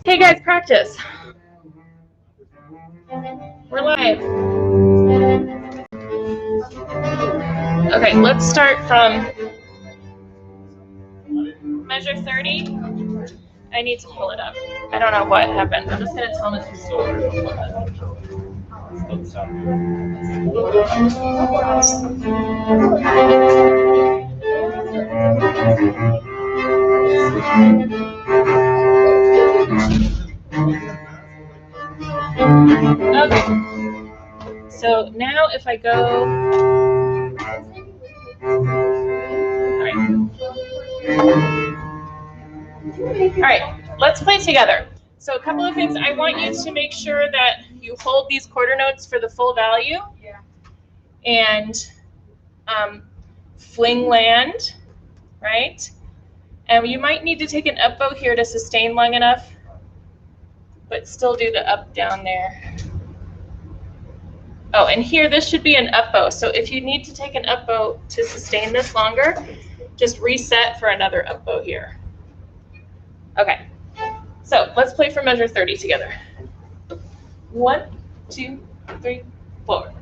Hey guys, practice. We're live. Okay, let's start from measure 30. I need to pull it up. I don't know what happened. I'm just going to tell them it's Okay. So now if I go... All right, let's play together. So a couple of things. I want you to make sure that you hold these quarter notes for the full value. And fling land, right? And you might need to take an up bow here to sustain long enough, but still do the up down there. Oh, and here this should be an up bow. So if you need to take an up bow to sustain this longer, just reset for another up bow here. Okay, so let's play for measure 30 together. 1, 2, 3, 4.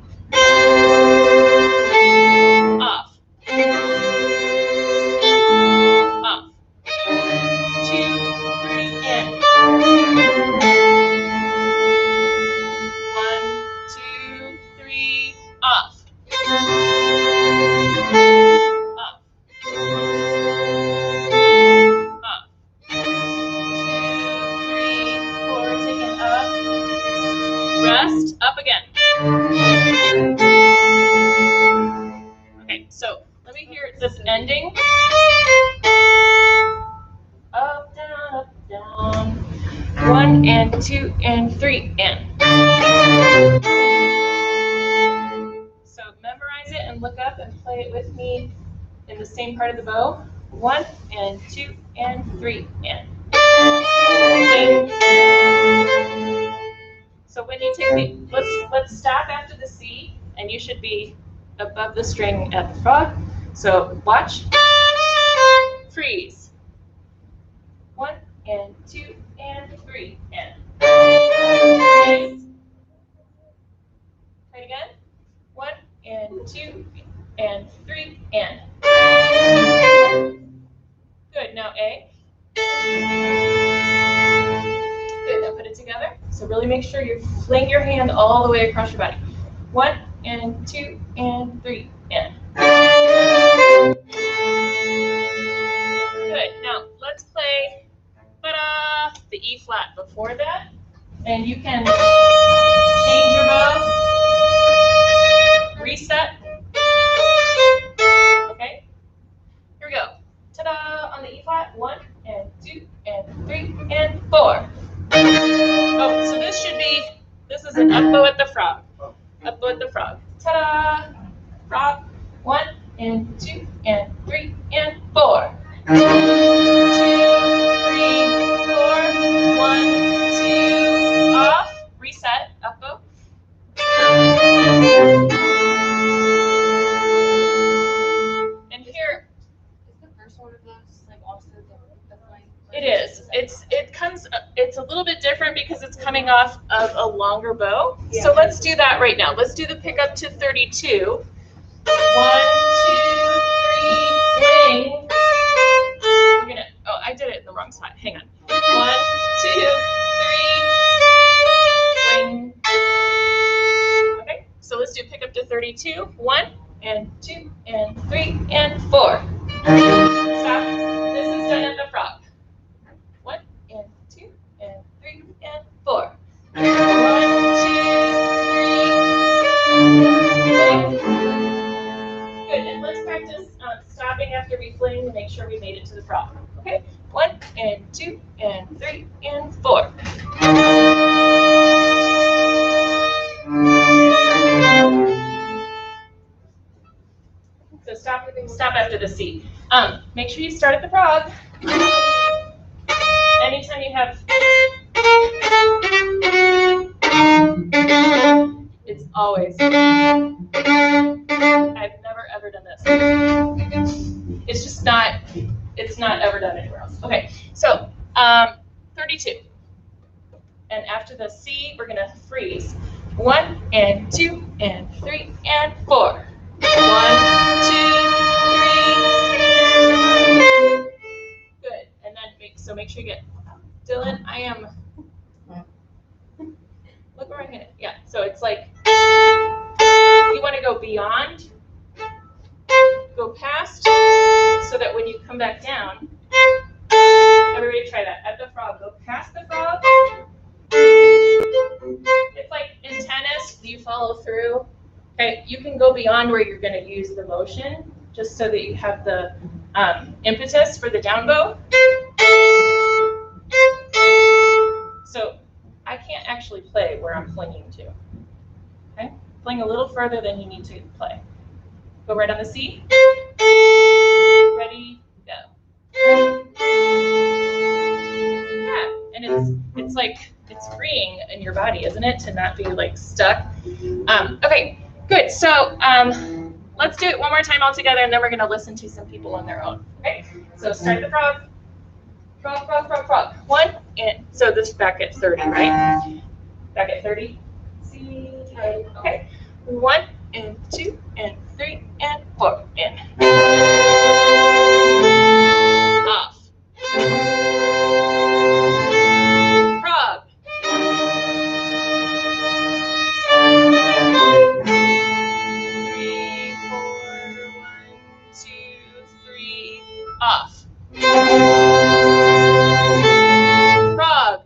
Off. Off. 2, 3, and 1, 2, 3, off. Off. Off. 2, 3, 4, take it up. Rest, up again. Okay, so let me hear this ending. Up, down, 1 and 2 and 3 and. So memorize it and look up and play it with me in the same part of the bow. 1 and 2 and 3 and. So when you take the, let's stop after the C, and you should be above the string at the frog. So watch. Freeze. 1 and 2 and 3 and. Freeze. Try it again. 1 and 2 and 3 and. Good. Now A. Good. Now put it together. So really make sure you fling your hand all the way across your body. 1 and 2 and 3 and. Good. Now let's play the E flat before that, and you can change your bow, reset. Okay. Here we go. Ta-da! On the E flat. 1 and 2 and 3 and 4. Oh, so this should be. This is an up bow at the frog. Up bow at the frog. Ta-da! Frog. 1 and 2 and 3 and 4. 2, 3, 4. 1, 2. Off. Reset. Up bow. And here. Is the first one of those like also the flank? It is. It's a little bit different because it's coming off of a longer bow. Yeah. So let's do that right now. Let's do the pickup to 32. 1, 2, 3, fling. I did it in the wrong spot. Hang on. 1, 2, 3, fling. Okay. So let's do pickup to 32. 1 and 2 and 3 and 4. Stop. This is done at the frog. 1 and 2 and 3 and 4. 1, 2, 3. Good. And let's practice stopping after we fling to make sure we made it to the frog. Okay. 1 and 2 and 3 and 4. So stop after the C. Make sure you start at the frog. Anytime you have, it's always. I've never ever done this. It's just not. It's not ever done anywhere else. Okay, so 32. 32. And after the C, we're going to freeze. 1 and 2 and 3 and 4. 1, 2, 3. Good. And then make sure you get Dylan. I am. Look where I'm gonna. Yeah. So it's like you want to go beyond, go past, so that when you come back down, everybody try that. At the frog, go past the frog. It's like in tennis, you follow through. Okay, you can go beyond where you're going to use the motion, just so that you have the impetus for the down bow. So I can't actually play where I'm flinging to. Okay, fling a little further than you need to play. Go right on the C. Ready, go. Yeah, and it's like it's freeing in your body, isn't it, to not be like stuck? Okay, good. So let's do it one more time all together, and then we're gonna listen to some people on their own. Okay. So start the frog. Frog, frog, frog, frog. 1 and so this back at 30, right? Back at 30. C. Okay. 1 and 2 and 3 and 4 and off. Frog. 3, 4, 1, 2, 3, off. Frog.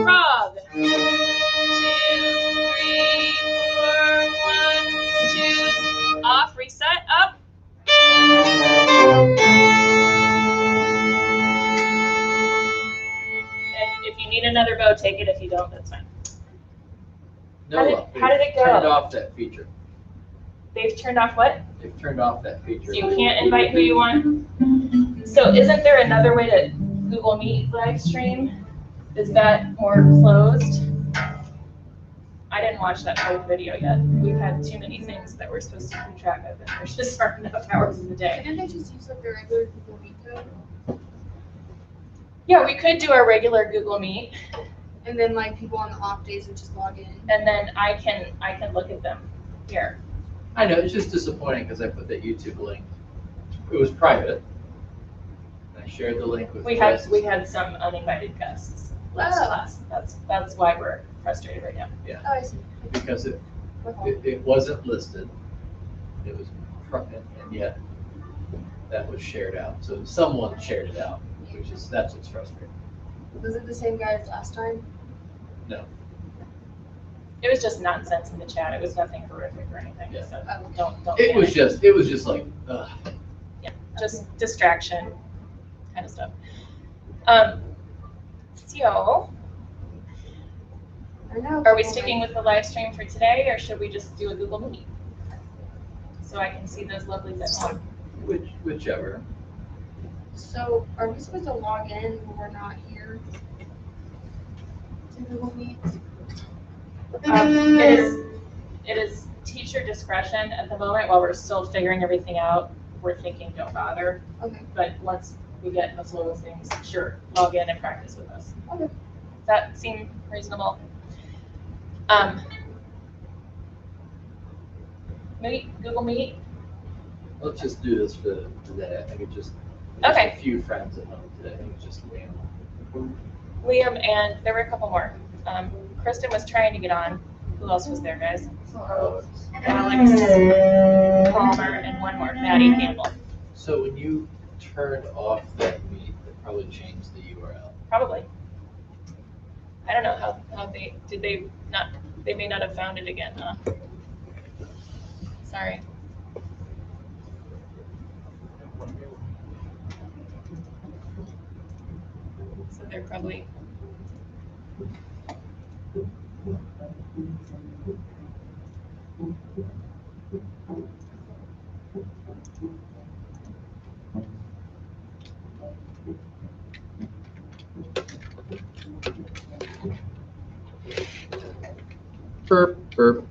Frog. 2, 3, 4, 1, 2, off. Reset. Up. And if you need another bow, take it. If you don't, that's fine. No, How did it go? Turned off that feature. They've turned off what? They've turned off that feature. So you can't invite who you want? So isn't there another way to Google Meet live stream? Is that more closed? I didn't watch that whole video yet. We've had too many things that we're supposed to keep track of, and there's just aren't enough hours in the day. Didn't they just use like the regular Google Meet code? Yeah, we could do our regular Google Meet, And then like people on the off days would just log in. and then I can look at them here. I know, it's just disappointing because I put that YouTube link. It was private. I shared the link with We had some uninvited guests last Oh. class. That's why we're frustrated right now. Oh, I see. because it Okay. wasn't listed. It was, and yet that was shared out. So someone shared it out, that's what's frustrating. Was it the same guy as last time? No. It was just nonsense in the chat. It was nothing horrific or anything. Yeah. So Oh. don't. It was panic. just like, ugh. Just distraction kind of stuff. So I know. are we sticking with the live stream for today, or should we just do a Google Meet? So I can see those lovelies at home. Whichever. So are we supposed to log in when we're not here to Google Meet? It is teacher discretion at the moment while we're still figuring everything out. We're thinking don't bother, Okay. but once we get in the flow of things, sure, log in and practice with us. Okay. Does that seem reasonable? Google Meet? Let's just do this for today. I think it's just Okay. a few friends at home today. I think it's just Liam and there were a couple more. Kristen was trying to get on. Who else was there, guys? Alex Palmer and one more, Maddie Campbell. So when you turned off that meet, it probably changed the URL. Probably. I don't know how they may not have found it again, huh? Sorry. So they're probably. Burp, burp.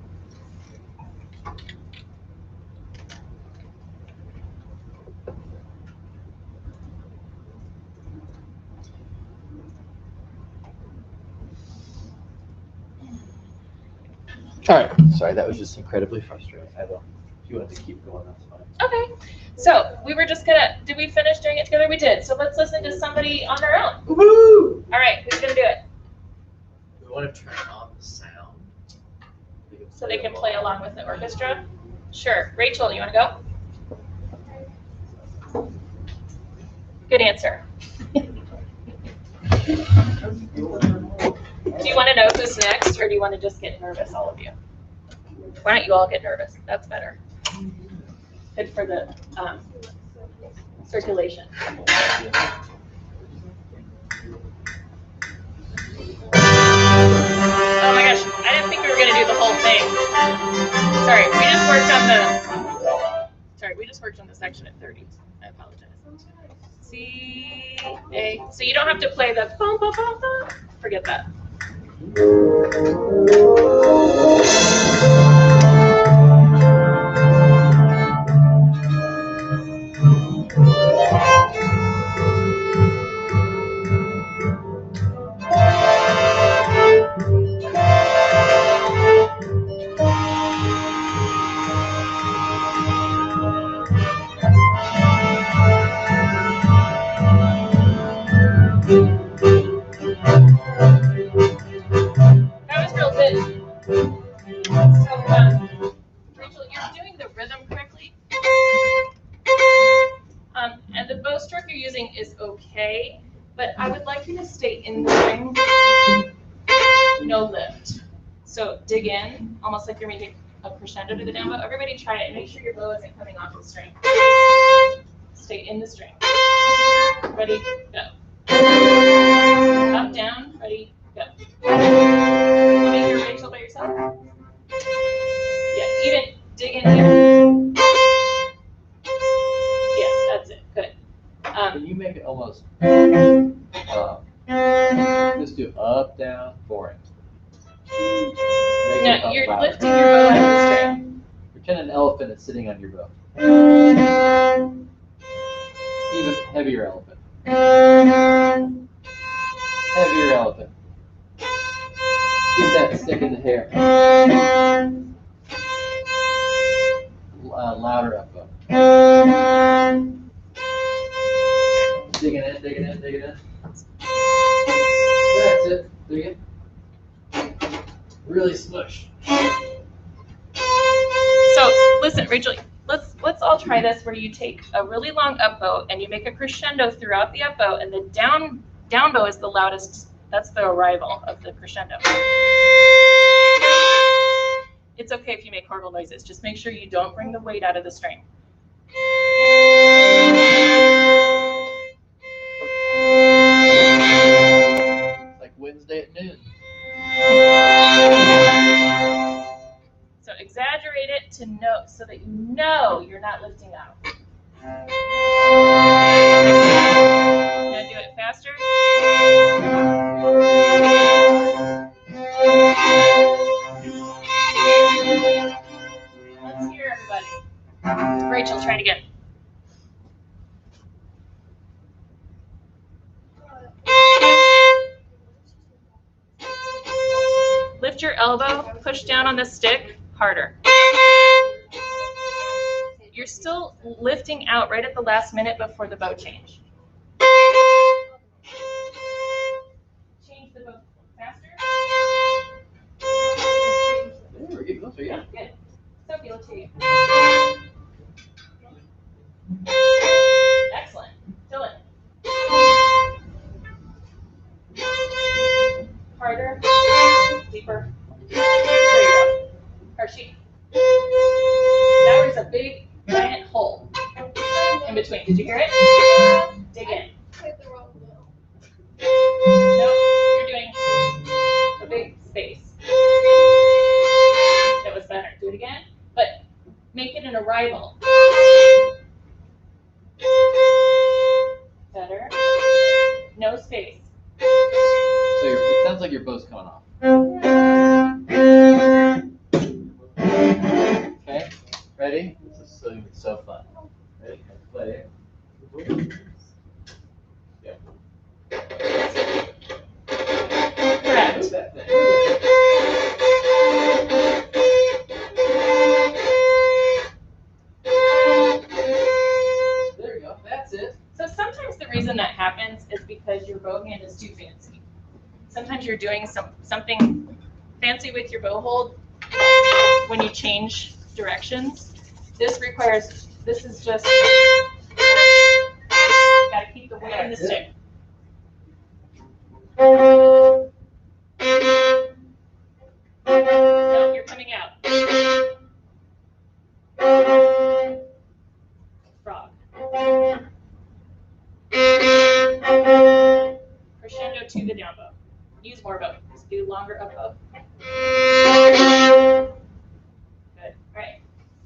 All right. Sorry, that was just incredibly frustrating. I will. If you wanted to keep going, that's fine. Okay. So we were just gonna. Did we finish doing it together? We did. So let's listen to somebody on their own. Woohoo! All right. Who's gonna do it? We want to turn on the sound. So they can play along with the orchestra? Sure. Rachel, you want to go? Good answer. Do you want to know who's next, or do you want to just get nervous, all of you? Why don't you all get nervous? That's better. Good for the circulation. Oh my gosh, I didn't think we were going to do the whole thing. Sorry, we just worked on the section at 30. I apologize. C, A. So you don't have to play the bum, bum, bum, bum. Forget that. That was real good. So, Rachel, you're doing the rhythm correctly. And the bow stroke you're using is okay, but I would like you to stay in the string, no lift. So dig in, almost like you're making a crescendo to the down bow. Everybody try it and make sure your bow isn't coming off the string. Stay in the string. Ready, go. Up, down, ready, go. You make your Rachel by yourself? Yeah, even dig in here. Yes, that's it. Good. Can you make it almost just do up, down, boring. Make it No, up you're louder. lifting your bow out of the string. Pretend an elephant is sitting on your bow. Even heavier elephant. Heavier elephant. Get that stick in the hair. Louder up bow. Digging in, digging in, digging in. That's it. Dig it. Really smush. So listen, Rachel, let's all try this where you take a really long up bow and you make a crescendo throughout the up bow, and the down bow is the loudest. That's the arrival of the crescendo. It's okay if you make horrible noises. Just make sure you don't bring the weight out of the string. It's like Wednesday at noon. So exaggerate it to know so that you know you're not lifting out. Now do it faster. Let's hear everybody. Rachel, try it again. Lift your elbow, push down on the stick, harder. You're still lifting out right at the last minute before the bow change. Change the bow faster. Yeah, we're getting closer, yeah. Good. Sophie, let's hear you. Excellent. Dylan. Harder. Deeper. There you go. Hershey. Now there's a big giant hole in between. Did you hear it? Dig in. Nope, you're doing a big space. That was better. Do it again, but make it an arrival. Better. No space. So it sounds like your bow's coming off. Okay, ready? This is so fun. Ready? Play. Yeah. Correct. Move that thing. sometimes the reason that happens is because your bow hand is too fancy. Sometimes you're doing something fancy with your bow hold when you change directions. This is just, gotta keep the weight in the stick. No, you're coming out. Frog. Crescendo to the down bow. Use more bow. Just do longer up bow. Good. All right.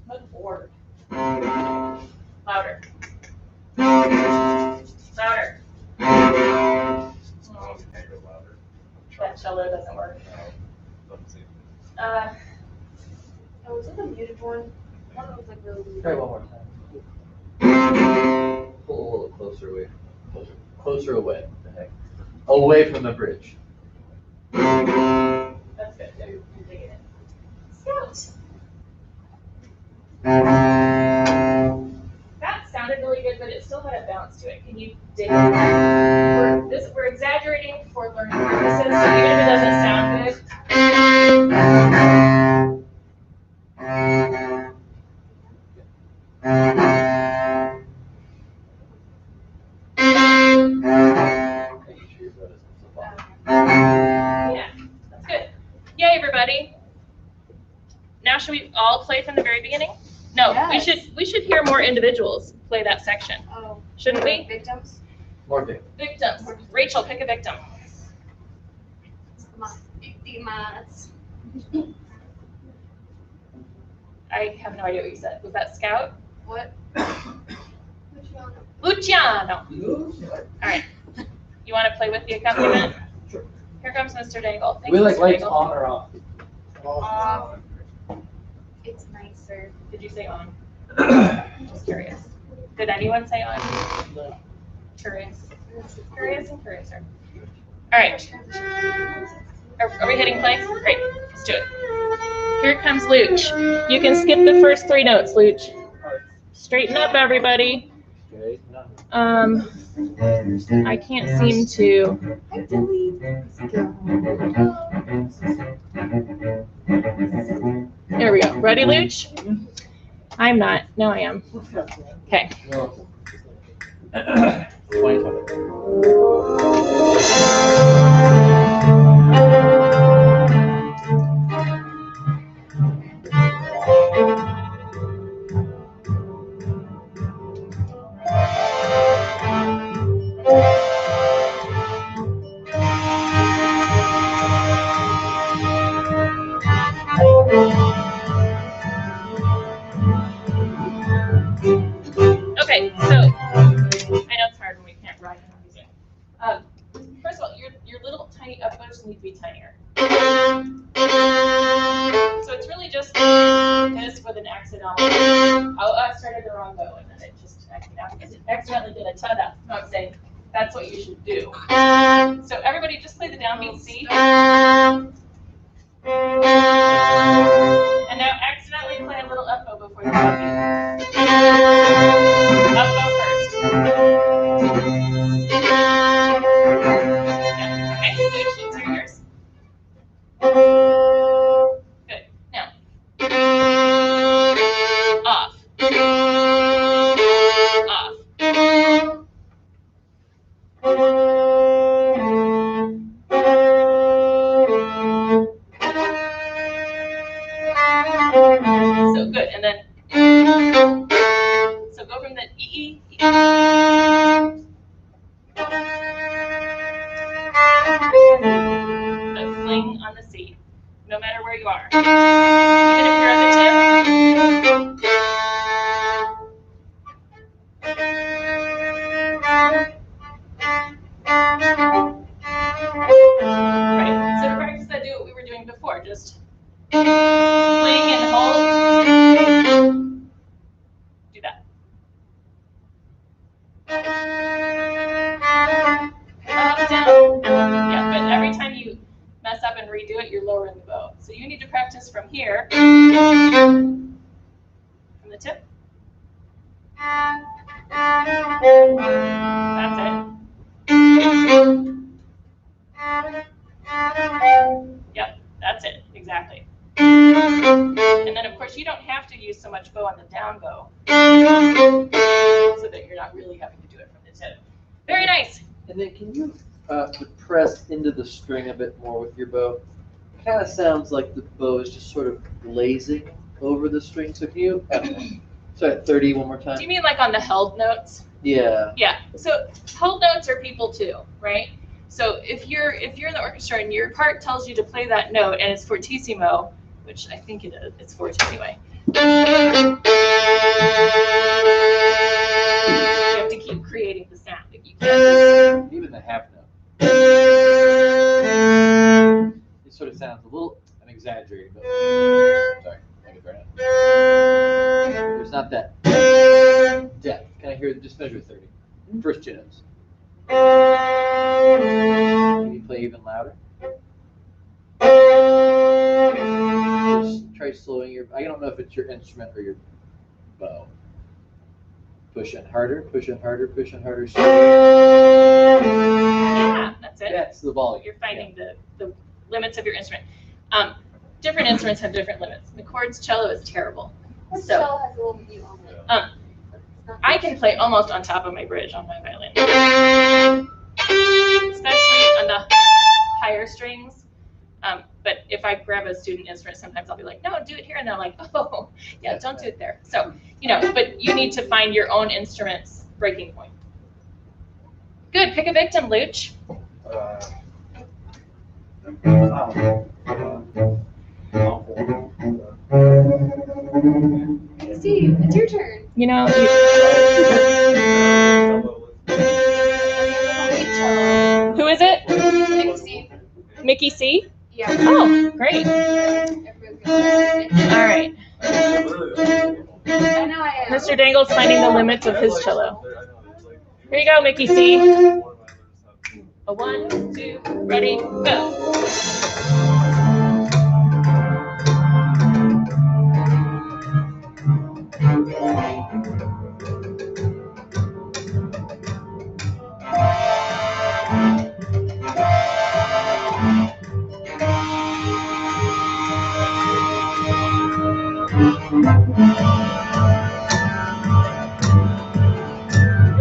Move forward. Louder. Louder. That cello doesn't work. Oh, was it the muted one? One that was like really weird. Try one more time. Pull a little closer away. Closer away. What the heck? Away from the bridge. That's good. You're digging it. Scout. That sounded really good, but it still had a bounce to it. Can you dig it? We're exaggerating for learning purposes, so even if it doesn't sound good. Yeah, that's good. Yay, everybody. Now should we all play from the very beginning? No, Yes. we should hear more individuals play that section. Oh. Shouldn't we? Victims? More big. Victims. Rachel, pick a victim. Come on. Victimas. I have no idea what you said. Was that Scout? What? Luciano. All right. You want to play with the accompaniment? Sure. Here comes Mr. Dangle. Thank We you, like Mr. lights Dangle. on or off? Off. It's nicer. Did you say on? Just curious. Did anyone say on? No. Curious. Curious and curiouser. All right. Are we hitting play? Great. Let's do it. Here comes Luch. You can skip the first 3 notes, Luch. Straighten up, everybody. Okay. I can't seem to. There we go. Ready, Luch? I'm not. No, I am. Okay. 2020. Okay, so I know it's hard when we can't ride music. First of all, your little tiny upbows need to be tinier. So it's really just this with an accidental. Oh, I started the wrong bow and then it just accidentally did a ta-da. No, I'm saying that's what you should do. So everybody just play the downbeat C. And now accidentally play a little up bow before the downbeat. Up bow first. Yeah. Okay, Luch, let's hear yours. Good. Now. Off. Off. So good, and then so go from the E. A fling on the C, no matter where you are. Even if you're at the tip. Right. So to practice that, do what we were doing before. Just fling and hold. Do that. Up, down. Yeah, but every time you mess up and redo it, you're lowering the bow. So you need to practice from here, from the tip. That's it. Yep, that's it, exactly. And then of course you don't have to use so much bow on the down bow, so that you're not really having to do it from the tip. Very nice. And then can you press into the string a bit more with your bow? Kind of sounds like the bow is just sort of glazing over the string. So can you, sorry, 30 one more time? Do you mean like on the held notes? Yeah. Yeah. So held notes are people too, right? So if you're in the orchestra and your part tells you to play that note and it's fortissimo, which I think it is, it's forte anyway. You have to keep creating the sound. You can't just, Even the half note. It sort of sounds a little, I'm exaggerating, but sorry, I can burn it. There's not that depth. Can I hear, just measure 30. First two notes. Can you play even louder? Just try slowing your, I don't know if it's your instrument or your bow. Push in harder, push in harder, push in harder. yeah, that's it. That's the volume. You're finding the limits of your instrument. Different instruments have different limits. McCord's cello is terrible. What So- shell has a little mute on it? It's not- I can play almost on top of my bridge on my violin, especially on the higher strings. But if I grab a student instrument, sometimes I'll be like, no, do it here. And they're like, oh, yeah, don't do it there. So, but you need to find your own instrument's breaking point. Good, pick a victim, Luch. Steve, it's your turn. Who is it? Thanks, Steve. Mickey C? Yeah. Oh, great. Everybody's gonna- All right. I know I am. Mr. Dangle's finding the limits of his cello. Here you go, Mickey C. A 1, 2, ready, go.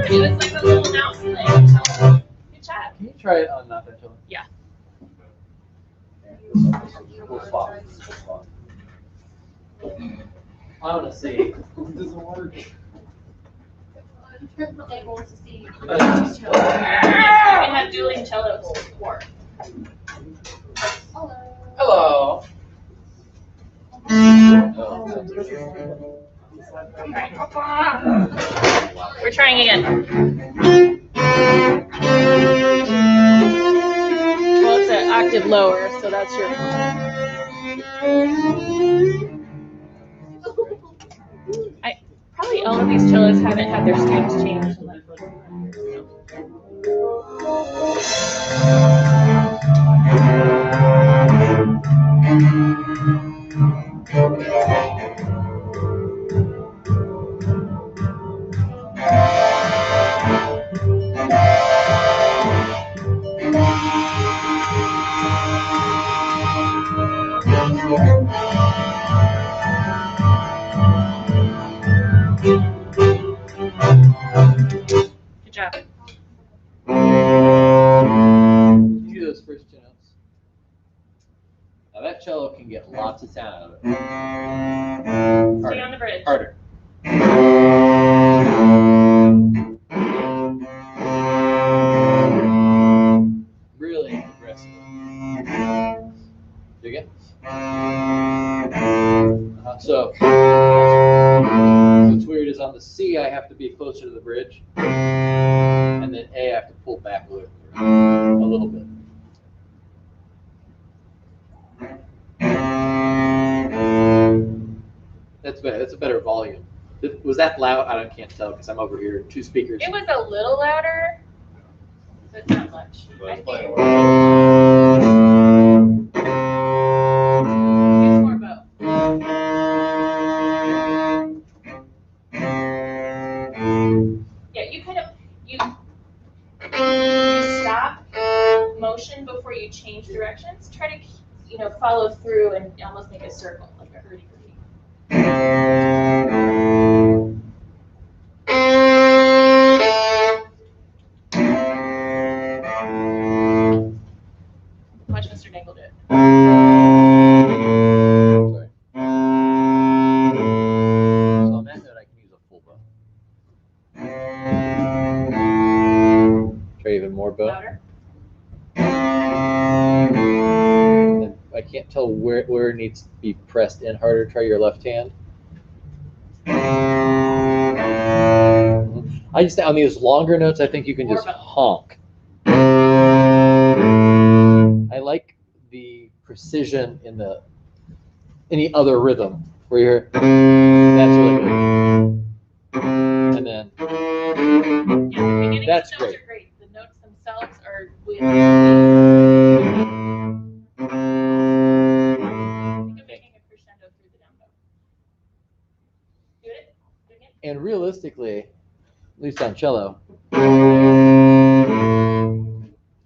It was like a little mouse playing cello. Good job. Can you try it on not that cello? Yeah. We'll swap. I want to see. It doesn't work. They want to see. We have dueling cellos before. Hello. Hello. We're trying again. Well, it's an octave lower, so that's your. Probably all of these cellos haven't had their strings changed. Good job. Can you do those first two notes? Now that cello can get lots of sound out of it. Stay on the bridge. Harder. Really aggressive. Dig it? So, what's weird is on the C, I have to be closer to the bridge. And then A, I have to pull back a little bit. That's better. That's a better volume. Was that loud? I can't tell because I'm over here. Two speakers. It was a little louder, but not much. I think. Use more bow. Yeah, motion before you change directions. Try to, follow through and almost make a circle, like a hurdy-gurdy. Watch Mr. Dangle do it. Sorry. So on that note, I can use a full bow. Try even more bow. Louder. And I can't tell where it needs to be pressed in harder. Try your left hand. I just, on these longer notes, I think you can just More bow. honk. I like the precision in any other rhythm where you're, that's really good. And then, Yeah, the beginning That's notes great. are great. The notes themselves are with. Think of making a crescendo through the down bow. Do it. Do it again. and realistically, at least on cello, I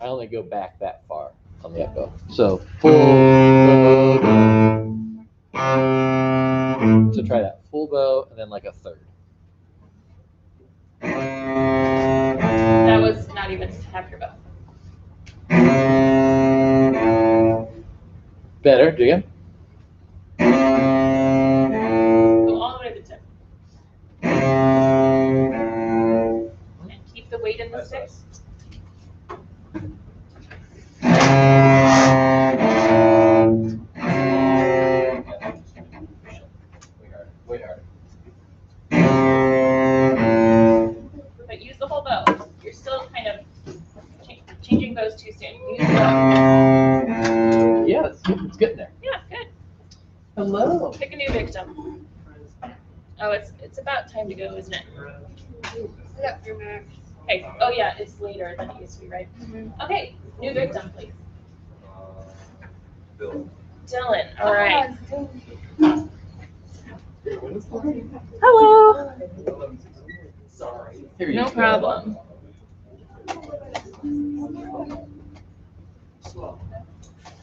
only go back that far on the echo. So full bow. So try that full bow and then like a third. That was not even half your bow. Better, do you? Go all the way to the tip. And keep the weight in the sticks. Way harder. But use the whole bow. You're still kind of changing bows too soon. Use the bow. Yeah, it's getting there. Yeah, good. Hello. Pick a new victim. Oh, it's about time to go, isn't it? Yeah, 3 minutes. Okay. Oh yeah, it's later than it used to be, right? Okay, new victim, please. Bill. Dylan. All right. Hello. Sorry. Here you No go. problem.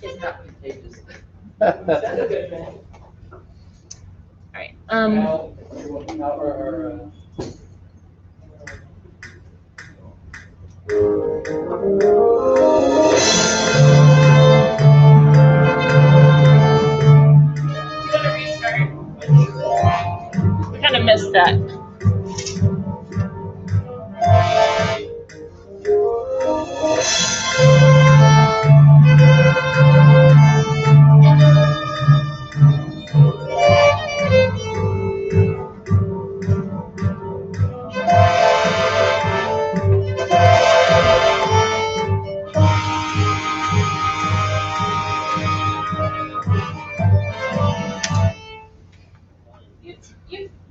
It's not contagious. All right. You want to restart? We kind of missed that.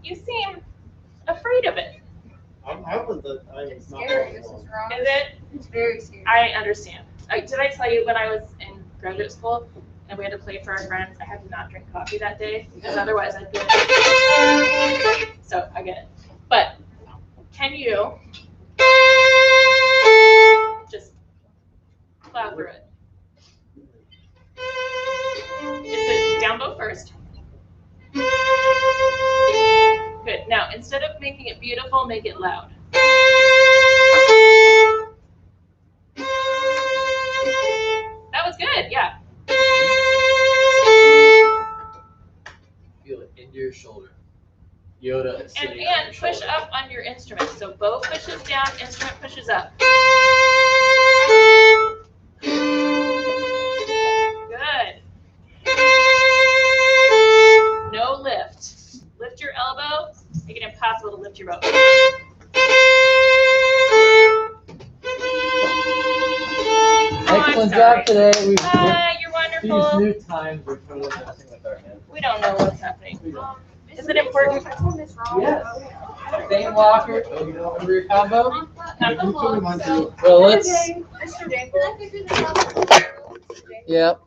You seem afraid of it. I'm hoping that I It's am not. scary. This is wrong. Is it? It's very scary. I understand. Did I tell you when I was in graduate school and we had to play for our friends, I had to not drink coffee that day because otherwise I'd be like, so I get it. But can you just plow through it? It's a down bow first. Good. Now, instead of making it beautiful, make it loud. That was good, yeah. Feel it into your shoulder. Yoda And sitting on your push shoulder. up on your instrument. So bow pushes down, instrument pushes up. Good. No lift. Lift your elbow. Make it impossible to lift your bow. Excellent sorry. job today. You're These wonderful. new times are totally messing with our heads. We don't know what's happening. Is it important? Yes. Dane Walker, oh, you don't remember your combo? No. Well, let's. Mr. Day, can I figure this out? Yep.